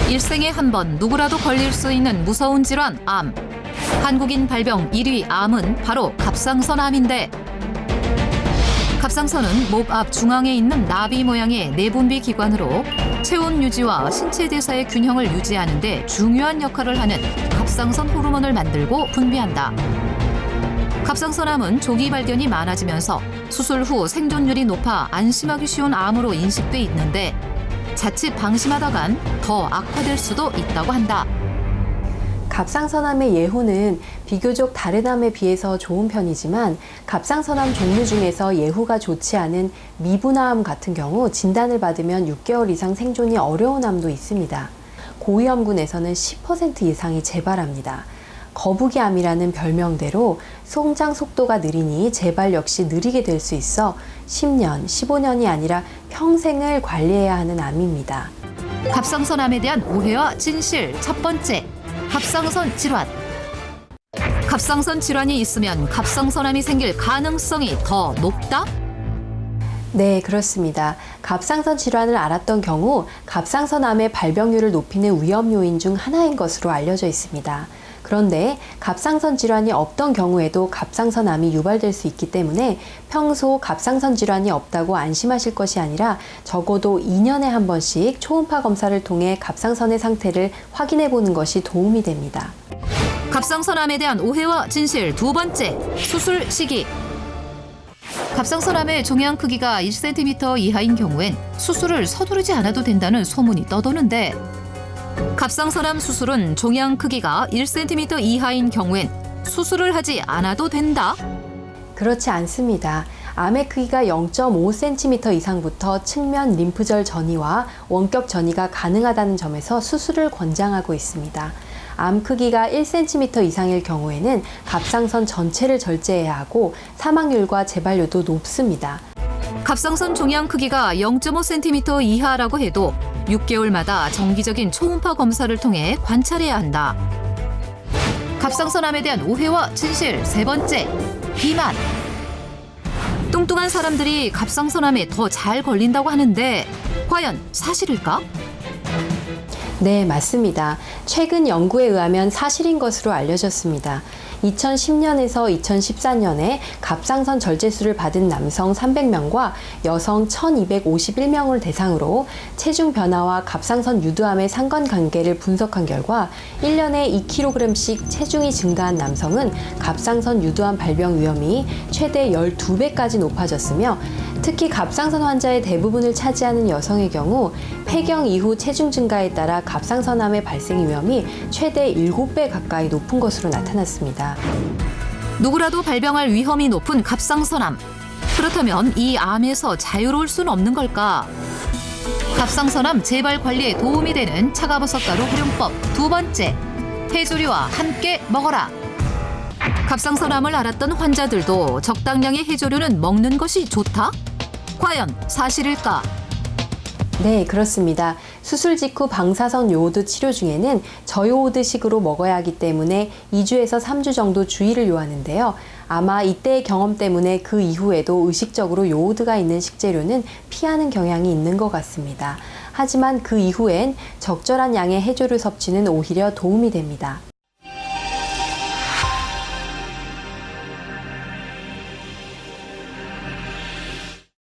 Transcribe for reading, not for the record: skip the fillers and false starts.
일생에 한 번 누구라도 걸릴 수 있는 무서운 질환 암. 한국인 발병 1위 암은 바로 갑상선암인데 갑상선은 목 앞 중앙에 있는 나비 모양의 내분비 기관으로 체온 유지와 신체 대사의 균형을 유지하는 데 중요한 역할을 하는 갑상선 호르몬을 만들고 분비한다. 갑상선암은 조기 발견이 많아지면서 수술 후 생존율이 높아 안심하기 쉬운 암으로 인식돼 있는데 자칫 방심하다간 더 악화될 수도 있다고 한다. 갑상선암의 예후는 비교적 다른 암에 비해서 좋은 편이지만 갑상선암 종류 중에서 예후가 좋지 않은 미분화암 같은 경우 진단을 받으면 6개월 이상 생존이 어려운 암도 있습니다. 고위험군에서는 10% 이상이 재발합니다. 거북이암이라는 별명대로 성장 속도가 느리니 재발 역시 느리게 될 수 있어 10년, 15년이 아니라 평생을 관리해야 하는 암입니다. 갑상선암에 대한 오해와 진실 첫 번째, 갑상선 질환. 갑상선 질환이 있으면 갑상선암이 생길 가능성이 더 높다? 네, 그렇습니다. 갑상선 질환을 앓았던 경우 갑상선암의 발병률을 높이는 위험 요인 중 하나인 것으로 알려져 있습니다. 그런데 갑상선 질환이 없던 경우에도 갑상선암이 유발될 수 있기 때문에 평소 갑상선 질환이 없다고 안심하실 것이 아니라 적어도 2년에 한 번씩 초음파 검사를 통해 갑상선의 상태를 확인해 보는 것이 도움이 됩니다. 갑상선암에 대한 오해와 진실 두 번째, 수술 시기. 갑상선암의 종양 크기가 1cm 이하인 경우엔 수술을 서두르지 않아도 된다는 소문이 떠도는데 갑상선암 수술은 종양 크기가 1cm 이하인 경우엔 수술을 하지 않아도 된다? 그렇지 않습니다. 암의 크기가 0.5cm 이상부터 측면 림프절 전이와 원격 전이가 가능하다는 점에서 수술을 권장하고 있습니다. 암 크기가 1cm 이상일 경우에는 갑상선 전체를 절제해야 하고 사망률과 재발률도 높습니다. 갑상선 종양 크기가 0.5cm 이하라고 해도 6개월마다 정기적인 초음파 검사를 통해 관찰해야 한다. 갑상선암에 대한 오해와 진실 세 번째, 비만. 뚱뚱한 사람들이 갑상선암에 더 잘 걸린다고 하는데 과연 사실일까? 네, 맞습니다. 최근 연구에 의하면 사실인 것으로 알려졌습니다. 2010년에서 2014년에 갑상선 절제술을 받은 남성 300명과 여성 1251명을 대상으로 체중 변화와 갑상선 유두암의 상관관계를 분석한 결과 1년에 2kg씩 체중이 증가한 남성은 갑상선 유두암 발병 위험이 최대 12배까지 높아졌으며 특히 갑상선 환자의 대부분을 차지하는 여성의 경우 폐경 이후 체중 증가에 따라 갑상선암의 발생 위험이 최대 7배 가까이 높은 것으로 나타났습니다. 누구라도 발병할 위험이 높은 갑상선암. 그렇다면 이 암에서 자유로울 수는 없는 걸까? 갑상선암 재발 관리에 도움이 되는 차가버섯가루 활용법 두 번째, 해조류와 함께 먹어라. 갑상선암을 앓았던 환자들도 적당량의 해조류는 먹는 것이 좋다? 과연 사실일까? 네, 그렇습니다. 수술 직후 방사선 요오드 치료 중에는 저요오드식으로 먹어야 하기 때문에 2주에서 3주 정도 주의를 요하는데요. 아마 이때의 경험 때문에 그 이후에도 의식적으로 요오드가 있는 식재료는 피하는 경향이 있는 것 같습니다. 하지만 그 이후엔 적절한 양의 해조류 섭취는 오히려 도움이 됩니다.